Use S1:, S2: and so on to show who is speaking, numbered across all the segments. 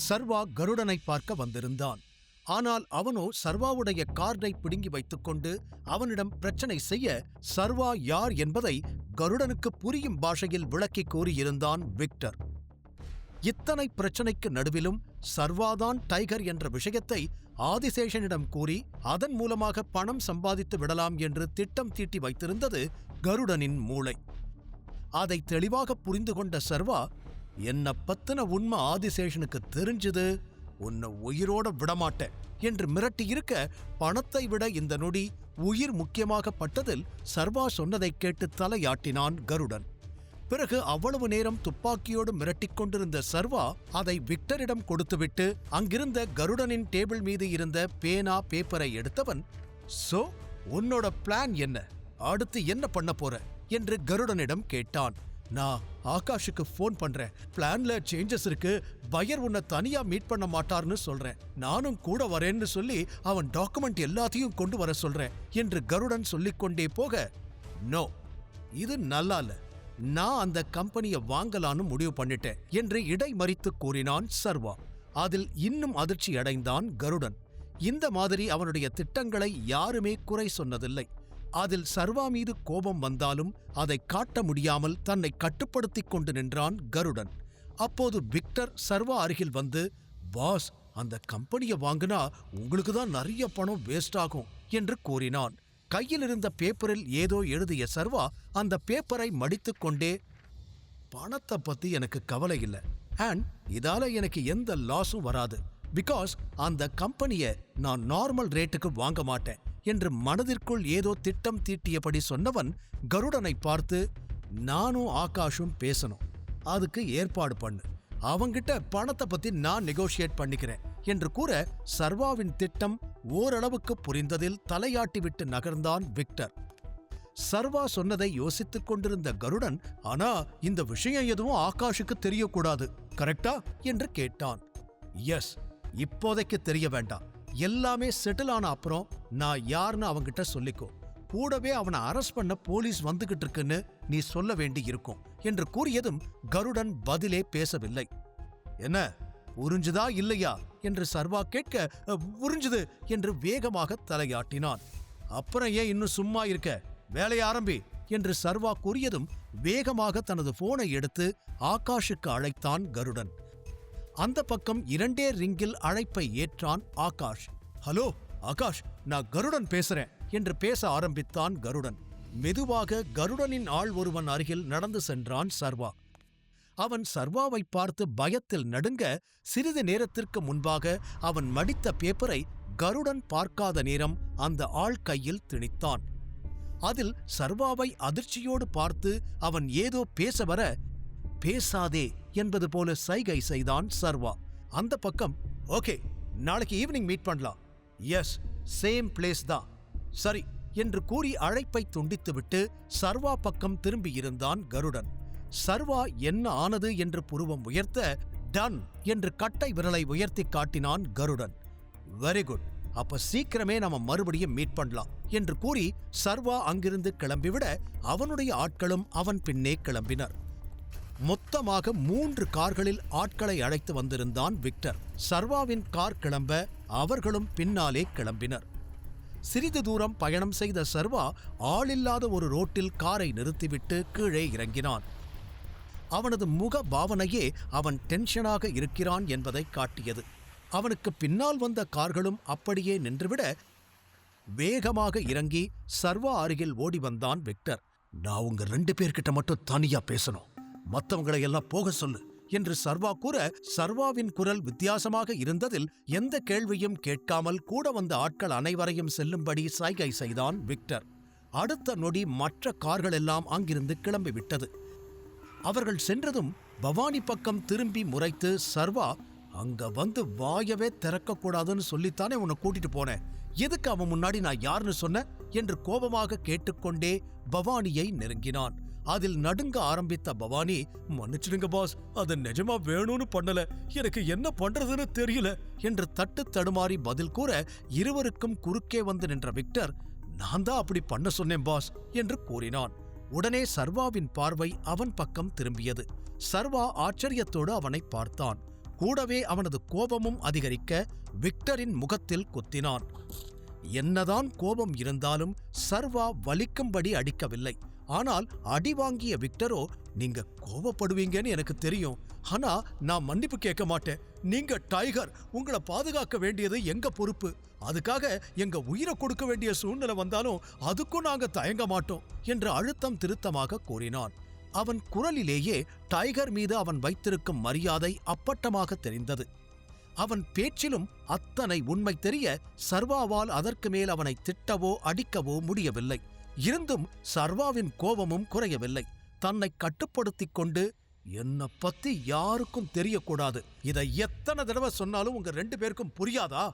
S1: சர்வா கருடனை பார்க்க வந்திருந்தான். ஆனால் அவனோ சர்வாவுடைய கார்டை பிடுங்கி வைத்துக்கொண்டு அவனிடம் பிரச்சனை செய்ய சர்வா யார் என்பதை கருடனுக்கு புரியும் பாஷையில் விளக்கி கூறியிருந்தான் விக்டர். இத்தனை பிரச்சனைக்கு நடுவிலும் சர்வாதான் டைகர் என்ற விஷயத்தை ஆதிசேஷனிடம் கூறி அதன் மூலமாக பணம் சம்பாதித்து விடலாம் என்று திட்டம் தீட்டி வைத்திருந்தது கருடனின் மூளை. அதை தெளிவாக புரிந்து கொண்ட சர்வா, என்ன பத்தின உண்மை ஆதிசேஷனுக்கு தெரிஞ்சது, உன்னை உயிரோட விடமாட்டேன் என்று மிரட்டியிருக்க, பணத்தை விட இந்த நொடி உயிர் முக்கியமாகப்பட்டதில் சர்வா சொன்னதை கேட்டு தலையாட்டினான் கருடன். பிறகு அவ்வளவு நேரம் துப்பாக்கியோடு மிரட்டிக் கொண்டிருந்த சர்வா அதை விக்டரிடம் கொடுத்துவிட்டு அங்கிருந்த கருடனின் டேபிள் மீது இருந்த பேனா பேப்பரை எடுத்தவன், சோ உன்னோட பிளான் என்ன, அடுத்து என்ன பண்ண போற என்று கருடனிடம் கேட்டான். நான் ஆகாஷுக்கு போன் பண்றேன், பிளான்ல சேஞ்சஸ் இருக்கு, பையர் உன்னை தனியா மீட் பண்ண மாட்டார்னு சொல்றேன், நானும் கூட வரேன்னு சொல்லி அவன் டாக்குமெண்ட் எல்லாத்தையும் கொண்டு வர சொல்றேன் என்று கருடன் சொல்லிக்கொண்டே போக, நோ இது நல்லா இல்ல, நான் அந்த கம்பெனியை வாங்கலான்னு முடிவு பண்ணிட்டேன் என்று இடைமறித்து கூறினான் சர்வா. அதில் இன்னும் அதிர்ச்சி அடைந்தான் கருடன். இந்த மாதிரி அவனுடைய திட்டங்களை யாருமே குறை சொன்னதில்லை. அதில் சர்வா மீது கோபம் வந்தாலும் அதை காட்ட முடியாமல் தன்னை கட்டுப்படுத்திக் கொண்டு நின்றான் கருடன். அப்போது விக்டர் சர்வா அருகில் வந்து, பாஸ், அந்த கம்பெனியை வாங்கினா உங்களுக்கு தான் நிறைய பணம் வேஸ்ட் ஆகும் என்று கூறினான். கையில் இருந்த பேப்பரில் ஏதோ எழுதிய சர்வா அந்த பேப்பரை மடித்துக் கொண்டே, பணத்தை பத்தி எனக்கு கவலை இல்லை, அண்ட் இதால எனக்கு எந்த லாஸும் வராது, பிகாஸ் அந்த கம்பெனியை நான் நார்மல் ரேட்டுக்கு வாங்க மாட்டேன் என்று மனதிற்குள் ஏதோ திட்டம் தீட்டியபடி சொன்னவன் கருடனை பார்த்து, நானும் ஆகாஷும் பேசணும், அதுக்கு ஏற்பாடு பண்ணு, அவங்கிட்ட பணத்தை பத்தி நான் நெகோஷியேட் பண்ணிக்கிறேன் என்று கூற, சர்வாவின் திட்டம் ஓரளவுக்கு புரிந்ததில் தலையாட்டிவிட்டு நகர்ந்தான் விக்டர். சர்வா சொன்னதை யோசித்துக் கொண்டிருந்த கருடன், ஆனா இந்த விஷயம் எதுவும் ஆகாஷுக்கு தெரியக்கூடாது, கரெக்டா என்று கேட்டான். எஸ், இப்போதைக்கு தெரிய வேண்டாம், எல்லாமே செட்டில் ஆன அப்புறம் நான் யாருன்னு அவங்கிட்ட சொல்லிக்கோ, கூடவே அவனை அரெஸ்ட் பண்ண போலீஸ் வந்துகிட்டு இருக்குன்னு நீ சொல்ல வேண்டி இருக்கும் என்று கூறியதும் கருடன் பதிலே பேசவில்லை. என்ன, புரிஞ்சுதா இல்லையா என்று சர்வா கேட்க, புரிஞ்சுது என்று வேகமாக தலையாட்டினான். அப்புறம் ஏன் இன்னும் சும்மா இருக்க, வேலையை ஆரம்பி என்று சர்வா கூறியதும் வேகமாக தனது போனை எடுத்து ஆகாஷுக்கு அழைத்தான் கருடன். அந்த பக்கம் 2 ரிங்கில் அழைப்பை ஏற்றான் ஆகாஷ். ஹலோ ஆகாஷ், நான் கருடன் பேசுறேன் என்று பேச ஆரம்பித்தான் கருடன். மெதுவாக கருடனின் ஆள் ஒருவன் அருகில் நடந்து சென்றான் சர்வா. அவன் சர்வாவை பார்த்து பயத்தில் நடுங்க, சிறிது நேரத்திற்கு முன்பாக அவன் மடித்த பேப்பரை கருடன் பார்க்காத நேரம் அந்த ஆள் கையில் திணித்தான். அதில் சர்வாவை அதிர்ச்சியோடு பார்த்து அவன் ஏதோ பேச வர, பேசாதே என்பது போல சைகை செய்தான் சர்வா. அந்த பக்கம், ஓகே, நாளைக்கு ஈவினிங் மீட் பண்ணலாம், எஸ், சேம் பிளேஸ் தான், சரி என்று கூறி அழைப்பை துண்டித்துவிட்டு சர்வா பக்கம் திரும்பியிருந்தான் கருடன். சர்வா என்ன ஆனது என்று புருவம் உயர்த்த, டன் என்று கட்டை விரலை உயர்த்தி காட்டினான் கருடன். வெரி குட், அப்ப சீக்கிரமே நாம மறுபடியும் மீட் பண்ணலாம் என்று கூறி சர்வா அங்கிருந்து கிளம்பிவிட அவனுடைய ஆட்களும் அவன் பின்னே கிளம்பினர். மொத்தமாக 3 கார்களில் ஆட்களை அழைத்து வந்திருந்தான் விக்டர். சர்வாவின் கார் கிளம்ப அவர்களும் பின்னாலே கிளம்பினர். சிறிது தூரம் பயணம் செய்த சர்வா ஆளில்லாத ஒரு ரோட்டில் காரை நிறுத்திவிட்டு கீழே இறங்கினான். அவனது முக பாவனையே அவன் டென்ஷனாக இருக்கிறான் என்பதை காட்டியது. அவனுக்கு பின்னால் வந்த கார்களும் அப்படியே நின்றுவிட வேகமாக இறங்கி சர்வா அருகில் ஓடி வந்தான் விக்டர். நான் உங்க 2 பேர்கிட்ட மட்டும் தனியா பேசணும், மற்றவங்களை எல்லாம் போக சொல்லு என்று சர்வா கூற, சர்வாவின் குரல் வித்தியாசமாக இருந்ததில் எந்த கேள்வியும் கேட்காமல் கூட வந்த ஆட்கள் அனைவரையும் செல்லும்படி சைகை செய்தான் விக்டர். அடுத்த நொடி மற்ற கார்கள் எல்லாம் அங்கிருந்து கிளம்பிவிட்டது. அவர்கள் சென்றதும் பவானி பக்கம் திரும்பி முறைத்து, சர்வா, அங்க வந்து வாயவே திறக்கக்கூடாதுன்னு சொல்லித்தானே உன்னை கூட்டிட்டு போனேன், எதுக்கு அவன் முன்னாடி நான் யாருன்னு சொன்ன என்று கோபமாக கேட்டுக்கொண்டே பவானியை நெருங்கினான். அதில் நடுங்க ஆரம்பித்த பவானி, மன்னிச்சிடுங்க பாஸ், அது நிஜமா வேணும்னு பண்ணல, எனக்கு என்ன பண்றதுன்னு தெரியல என்று தட்டு தடுமாறி பதில் கூற, இருவருக்கும் குறுக்கே வந்து நின்ற விக்டர், நான் தான் அப்படி பண்ண சொன்னேன் பாஸ் என்று கூறினான். உடனே சர்வாவின் பார்வை அவன் பக்கம் திரும்பியது. சர்வா ஆச்சரியத்தோடு அவனை பார்த்தான். கூடவே அவனது கோபமும் அதிகரிக்க விக்டரின் முகத்தில் குத்தினான். என்னதான் கோபம் இருந்தாலும் சர்வா வலிக்கும்படி அடிக்கவில்லை. ஆனால் அடி வாங்கிய விக்டரோ, நீங்க கோபப்படுவீங்கன்னு எனக்கு தெரியும், ஆனா நான் மன்னிப்பு கேட்க மாட்டேன். நீங்க டைகர், உங்களை பாதுகாக்க வேண்டியது எங்க பொறுப்பு. அதுக்காக எங்க உயிரை கொடுக்க வேண்டிய சூழ்நிலை வந்தாலும் அதுக்கும் நாங்க தயங்க மாட்டோம் என்று அழுத்தம் திருத்தமாக கூறினான். அவன் குரலிலேயே டைகர் மீது அவன் வைத்திருக்கும் மரியாதை அப்பட்டமாக தெரிந்தது. அவன் பேச்சிலும் அத்தனை உண்மை தெரிய சர்வாவால் அதற்கு மேல் அவனை திட்டவோ அடிக்கவோ முடியவில்லை. இருந்தும் சர்வாவின் கோபமும் குறையவில்லை. தன்னை கட்டுப்படுத்திக் கொண்டு, என்னை பத்தி யாருக்கும் தெரியக்கூடாது, இதை எத்தனை தடவை சொன்னாலும் உங்க 2 பேருக்கும் புரியாதா?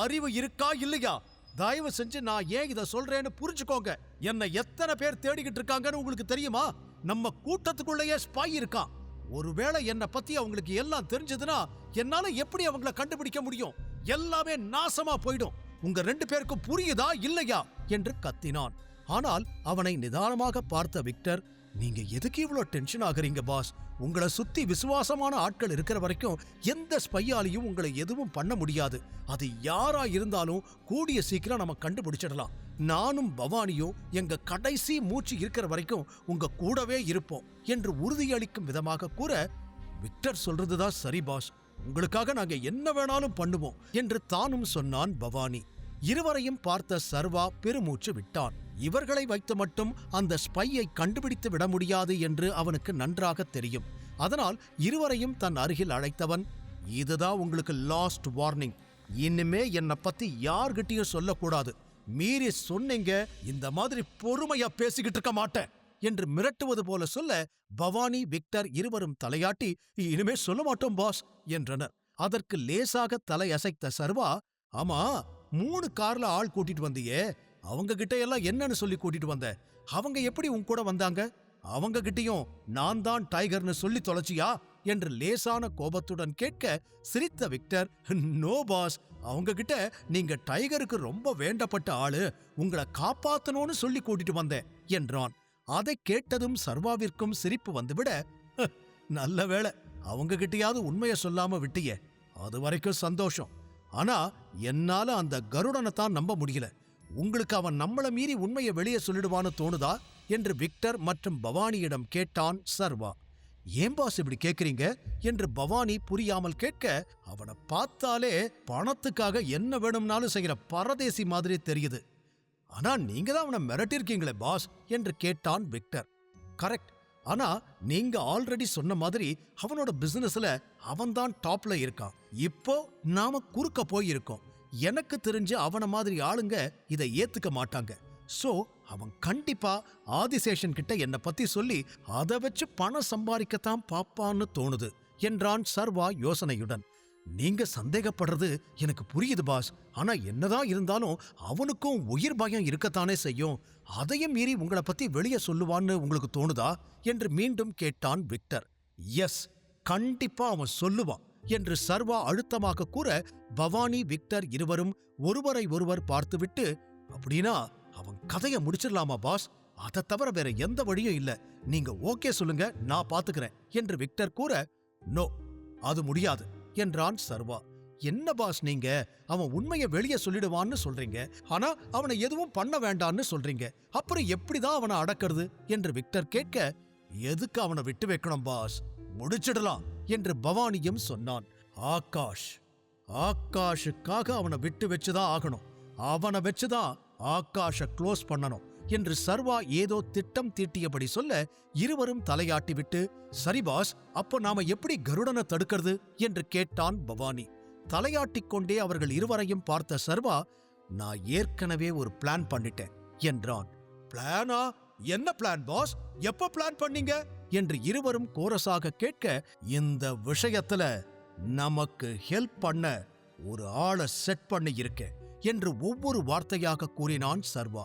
S1: அறிவு இருக்கா இல்லையா? தயவு செஞ்சு நான் ஏன் இதை சொல்றேன்னு புரிஞ்சுக்கோங்க. என்னை எத்தனை பேர் தேடிக்கிட்டு இருக்காங்கன்னு உங்களுக்கு தெரியுமா? நம்ம கூட்டத்துக்குள்ளேயே ஸ்பை இருக்கான். ஒருவேளை என்னை பத்தி அவங்களுக்கு எல்லாம் தெரிஞ்சதுன்னா என்னால எப்படி அவங்கள கண்டுபிடிக்க முடியும்? எல்லாமே நாசமா போயிடும். உங்க 2 பேருக்கும் புரியுதா இல்லையா என்று கத்தினான். ஆனால் அவனை நிதானமாக பார்த்த விக்டர், நீங்க எதுக்கு இவ்வளோ டென்ஷன் ஆகுறீங்க பாஸ்? உங்களை சுத்தி விசுவாசமான ஆட்கள் இருக்கிற வரைக்கும் எந்த ஸ்பையாலையும் உங்களை எதுவும் பண்ண முடியாது. அது யாரா இருந்தாலும் கூடிய சீக்கிரம் நம்ம கண்டுபிடிச்சிடலாம். நானும் பவானியும் எங்க கடைசி மூச்சு இருக்கிற வரைக்கும் உங்க கூடவே இருப்போம் என்று உறுதியளிக்கும் விதமாக கூற, விக்டர் சொல்றதுதான் சரி பாஸ், உங்களுக்காக நாங்க என்ன வேணாலும் பண்ணுவோம் என்று தானும் சொன்னான் பவானி. இருவரையும் பார்த்த சர்வா பெருமூச்சு விட்டான். இவர்களை வைத்து மட்டும் அந்த ஸ்பையை கண்டுபிடித்து விட முடியாது என்று அவனுக்கு நன்றாக தெரியும். அதனால் இருவரையும் தன் அருகில் அழைத்தவன், இதுதான் உங்களுக்கு லாஸ்ட் வார்னிங். இனிமே என்னை பத்தி யார்கிட்டயும் சொல்லக்கூடாது. மீறி சொன்னீங்க, இந்த மாதிரி பொறுமையா பேசிக்கிட்டு இருக்க மாட்டேன் என்று மிரட்டுவது போல சொல்ல, பவானி விக்டர் இருவரும் தலையாட்டி, இனிமே சொல்ல மாட்டோம் பாஸ் என்றனர். அதற்கு லேசாக தலையசைத்த சர்வா, ஆமா 3 கார்ல ஆள் கூட்டிட்டு வந்தியே, அவங்க கிட்ட எல்லாம் என்னன்னு சொல்லி கூட்டிட்டு வந்த? அவங்க எப்படி உன் கூட வந்தாங்க? அவங்க கிட்டயும் நான் தான் டைகர்னு சொல்லி தொலைச்சியா என்று லேசான கோபத்துடன் கேட்க, சிரித்த விக்டர், நோ பாஸ், அவங்க கிட்ட நீங்க டைகருக்கு ரொம்ப வேண்டப்பட்ட ஆளு, உங்களை காப்பாத்தணும்னு சொல்லி கூட்டிட்டு வந்தேன் என்றான். அதை கேட்டதும் சர்வாவிற்கும் சிரிப்பு வந்துவிட, நல்ல வேளை அவங்க கிட்டயாவது உண்மையை சொல்லாம விட்டியே, அது வரைக்கும் சந்தோஷம். ஆனா என்னால அந்த கருடனை தான் நம்ப முடியல. உங்களுக்கு அவன் நம்மள மீறி உண்மையை வெளியே சொல்லிடுவான்னு தோணுதா என்று விக்டர் மற்றும் பவானியிடம் கேட்டான் சர்வா. ஏன் பாஸ் இப்படி கேக்குறீங்க என்று பவானி புரியாமல் கேட்க, அவனை பார்த்தாலே பணத்துக்காக என்ன வேணும்னாலும் செய்கிற பரதேசி மாதிரி தெரியுது. ஆனா நீங்க தான் அவனை மிரட்டிருக்கீங்களே பாஸ் என்று கேட்டான் விக்டர். கரெக்ட், ஆனா நீங்க ஆல்ரெடி சொன்ன மாதிரி அவனோட பிசினஸ்ல அவன்தான் டாப்ல இருக்கான். இப்போ நாம குறுக்க போயிருக்கோம். எனக்கு தெரிஞ்சு அவன மாதிரி ஆளுங்க இதை ஏத்துக்க மாட்டாங்க. சோ அவன் கண்டிப்பா ஆதிசேஷன் கிட்ட என்னை பத்தி சொல்லி அதை வச்சு பணம் சம்பாதிக்கத்தான் பாப்பான்னு தோணுது என்றான் சர்வா யோசனையுடன். நீங்க சந்தேகப்படுறது எனக்கு புரியுது பாஸ், ஆனா என்னதான் இருந்தாலும் அவனுக்கும் உயிர் பயம் இருக்கத்தானே செய்யும். அதையும் மீறி உங்களை பத்தி வெளியே சொல்லுவான்னு உங்களுக்கு தோணுதா என்று மீண்டும் கேட்டான் விக்டர். எஸ், கண்டிப்பா அவன் சொல்லுவான் என்று சர்வா அழுத்தமாக கூற, பவானி விக்டர் இருவரும் ஒருவரை ஒருவர் பார்த்துவிட்டு, அப்படின்னா அவன் கதையை முடிச்சிடலாமா பாஸ்? அதை தவிர வேற எந்த வழியும் இல்ல, நீங்க ஓகே சொல்லுங்க, நான் பாத்துக்கிறேன் என்று விக்டர் கூற, நோ அது முடியாது என்றான் சர்வா. என்ன பாஸ் நீங்க, அவன் உண்மையை வெளியே சொல்லிடுவான்னு சொல்றீங்க, ஆனா அவனை எதுவும் பண்ண வேண்டான்னு சொல்றீங்க, அப்புறம் எப்படிதான் அவனை அடக்கிறது என்று விக்டர் கேட்க, எதுக்கு அவனை விட்டு வைக்கணும் பாஸ், முடிச்சிடலாம் என்று பவானியும் சொன்னான். ஆகாஷுக்காக அவனை விட்டு வச்சுதான் ஆகணும், அவனை வச்சுதான் ஆகாஷ க்ளோஸ் பண்ணணும் என்று சர்வா ஏதோ திட்டம் தீட்டியபடி சொல்ல, இருவரும் தலையாட்டி விட்டு, சரி பாஸ், அப்போ நாம எப்படி கருடனை தடுக்கிறது என்று கேட்டான் பவானி. தலையாட்டிக் கொண்டே அவர்கள் இருவரையும் பார்த்த சர்வா, நான் ஏற்கனவே ஒரு பிளான் பண்ணிட்டேன் என்றான். பிளானா? என்ன பிளான் பாஸ், எப்ப பிளான் பண்ணீங்க என்று இருவரும் கோரஸாக கேட்க, இந்த விஷயத்துல நமக்கு ஹெல்ப் பண்ண ஒரு ஆளை செட் பண்ணி இருக்கேன் என்று ஒவ்வொரு வார்த்தையாக கூறினான் சர்வா.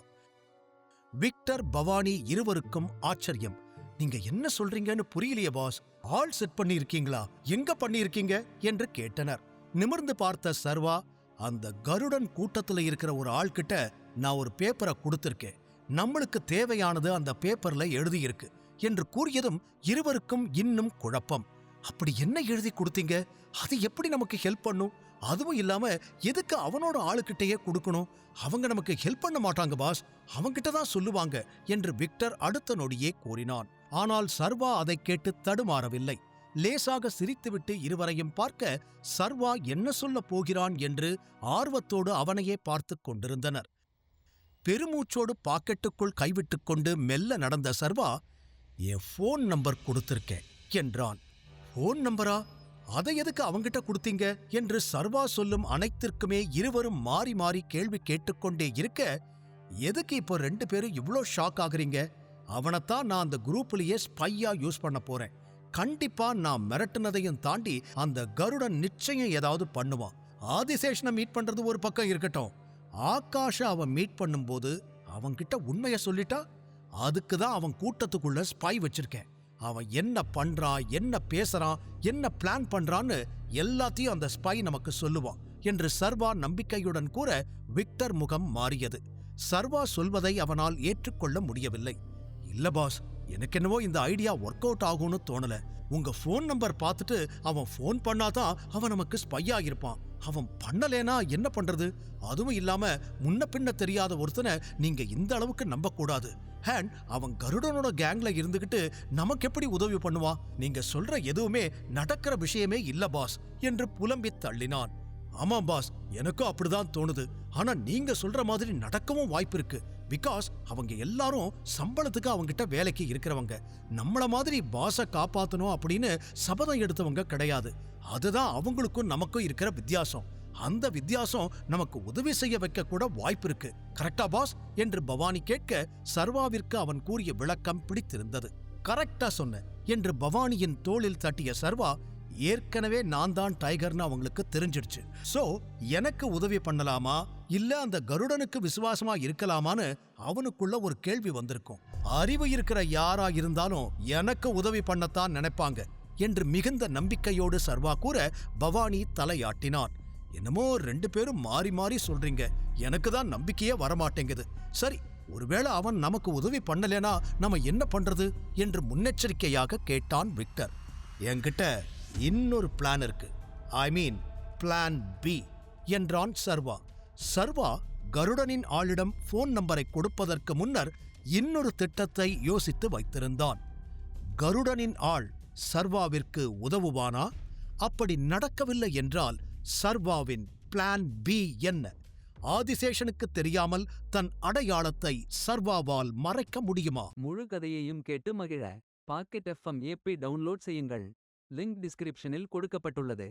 S1: விக்டர் பவானி இருவருக்கும் ஆச்சரியம். நீங்க என்ன சொல்றீங்கன்னு புரியலையே பாஸ், ஆள் செட் பண்ணி இருக்கீங்களா, எங்க பண்ணி இருக்கீங்க என்று கேட்டனர். நிமிர்ந்து பார்த்த சர்வா, அந்த கருடன் கூட்டத்துல இருக்கிற ஒரு ஆள்கிட்ட நான் ஒரு பேப்பரை கொடுத்திருக்கேன், நம்மளுக்கு தேவையானது அந்த பேப்பர்ல எழுதியிருக்கு என்று கூறியதும் இருவருக்கும் இன்னும் குழப்பம். அப்படி என்ன எழுதி கொடுத்தீங்க? அது எப்படி நமக்கு ஹெல்ப் பண்ணும்? அதுவும் இல்லாம எதுக்கு அவனோட ஆளுகிட்டயே கொடுக்கணும்? அவங்க நமக்கு ஹெல்ப் பண்ண மாட்டாங்க பாஸ், அவங்கிட்ட தான் சொல்லுவாங்க என்று விக்டர் அடுத்த நொடியே கூறினான். ஆனால் சர்வா அதை கேட்டு தடுமாறவில்லை. லேசாக சிரித்துவிட்டு இருவரையும் பார்க்க சர்வா என்ன சொல்லப் போகிறான் என்று ஆர்வத்தோடு அவனையே பார்த்துக் கொண்டிருந்தனர். பெருமூச்சோடு பாக்கெட்டுக்குள் கைவிட்டுக் கொண்டு மெல்ல நடந்த சர்வா, என் போன் நம்பர் கொடுத்திருக்கேன் என்றான். போன் நம்பரா? அதை எதுக்கு அவங்கிட்ட கொடுத்தீங்க என்று சர்வா சொல்லும் அனைத்திற்குமே இருவரும் மாறி மாறி கேள்வி கேட்டுக்கொண்டே இருக்க, எதுக்கு இப்போ 2 பேரும் இவ்ளோ ஷாக் ஆகுறீங்க? அவனைத்தான் நான் அந்த குரூப்லயே ஸ்பையா யூஸ் பண்ண போறேன். கண்டிப்பா நான் மிரட்டுனதையும் தாண்டி அந்த கருடன் நிச்சயம் ஏதாவது பண்ணுவான். ஆதிசேஷனை மீட் பண்றது ஒரு பக்கம் இருக்கட்டும், ஆகாஷ அவன் மீட் பண்ணும்போது அவன்கிட்ட உண்மைய சொல்லிட்டா, அதுக்குதான் அவன் கூட்டத்துக்குள்ள ஸ்பை வச்சிருக்கேன். அவன் என்ன பண்றான், என்ன பேசுறான், என்ன பிளான் பண்றான்னு எல்லாத்தையும் அந்த ஸ்பை நமக்கு சொல்லுவான் என்று சர்வா நம்பிக்கையுடன் கூற விக்டர் முகம் மாறியது. சர்வா சொல்வதை அவனால் ஏற்றுக்கொள்ள முடியவில்லை. இல்ல பாஸ், எனக்கென்னவோ இந்த ஐடியா ஒர்க் அவுட் ஆகும்னு தோணல. உங்க போன் நம்பர் பார்த்துட்டு அவன் போன் பண்ணாதான் அவன் நமக்கு ஸ்பையா இருப்பான். அவன் பண்ணலேனா என்ன பண்றது? அதுவும் இல்லாம முன்ன பின்ன தெரியாத ஒருத்தனை நீங்க இந்த அளவுக்கு நம்ப கூடாது. ஹேண்ட் அவன் கருடனோட கேங்ல இருந்துகிட்டு நமக்கு எப்படி உதவி பண்ணுவான்? நீங்க சொல்ற எதுவுமே நடக்கிற விஷயமே இல்ல பாஸ் என்று புலம்பி தள்ளினான். ஆமாம் பாஸ், எனக்கும் அப்படிதான் தோணுது. ஆனா நீங்க சொல்ற மாதிரி நடக்கவும் வாய்ப்பு இருக்கு. பிகாஸ் அவங்க எல்லாரும் சம்பளத்துக்கு அவங்கிட்ட வேலைக்கு இருக்கிறவங்க. நம்மள மாதிரி பாஸ காப்பாத்தணும் அப்படின்னு சபதம் எடுத்தவங்க கிடையாது. அதுதான் அவங்களுக்கும் நமக்கும் இருக்கிற வித்தியாசம். அந்த வித்தியாசம் நமக்கு உதவி செய்ய வைக்க கூட வாய்ப்பு இருக்கு. கரெக்டா பாஸ் என்று பவானி கேட்க சர்வாவிற்கு அவன் கூறிய விளக்கம் பிடித்திருந்தது. கரெக்டா சொன்ன என்று பவானியின் தோளில் தட்டிய சர்வா, ஏற்கனவே நான் தான் டைகர்னு அவங்களுக்கு தெரிஞ்சிடுச்சு. சோ எனக்கு உதவி பண்ணலாமா இல்ல அந்த கருடனுக்கு விசுவாசமா இருக்கலாமான்னு அவனுக்குள்ள ஒரு கேள்வி வந்திருக்கும். அறிவு இருக்கிற யாரா இருந்தாலும் எனக்கு உதவி பண்ணத்தான் நினைப்பாங்க என்று மிகுந்த நம்பிக்கையோடு சர்வா கூற பவானி தலையாட்டினான். என்னமோ 2 பேரும் மாறி மாறி சொல்றீங்க, எனக்கு தான் நம்பிக்கையே வரமாட்டேங்குது. சரி, ஒருவேளை அவன் நமக்கு உதவி பண்ணலேனா நம்ம என்ன பண்றது என்று முன்னெச்சரிக்கையாக கேட்டான் விக்டர். என்கிட்ட இன்னொரு பிளான் இருக்கு, ஐ மீன் பிளான் பி என்றான் சர்வா. சர்வா கருடனின் ஆளிடம் போன் நம்பரை கொடுப்பதற்கு முன்னர் இன்னொரு திட்டத்தை யோசித்து வைத்திருந்தான். கருடனின் ஆள் சர்வாவிற்கு உதவுவானா? அப்படி நடக்கவில்லை என்றால் சர்வாவின் பிளான் பி என்ன? ஆதிசேஷனுக்கு தெரியாமல் தன் அடையாளத்தை சர்வாவால் மறைக்க முடியுமா?
S2: முழு கதையையும் கேட்டு மகிழ பாக்கெட் FM ஏப்பை டவுன்லோட் செய்யுங்கள். லிங்க் டிஸ்கிரிப்ஷனில் கொடுக்கப்பட்டுள்ளது.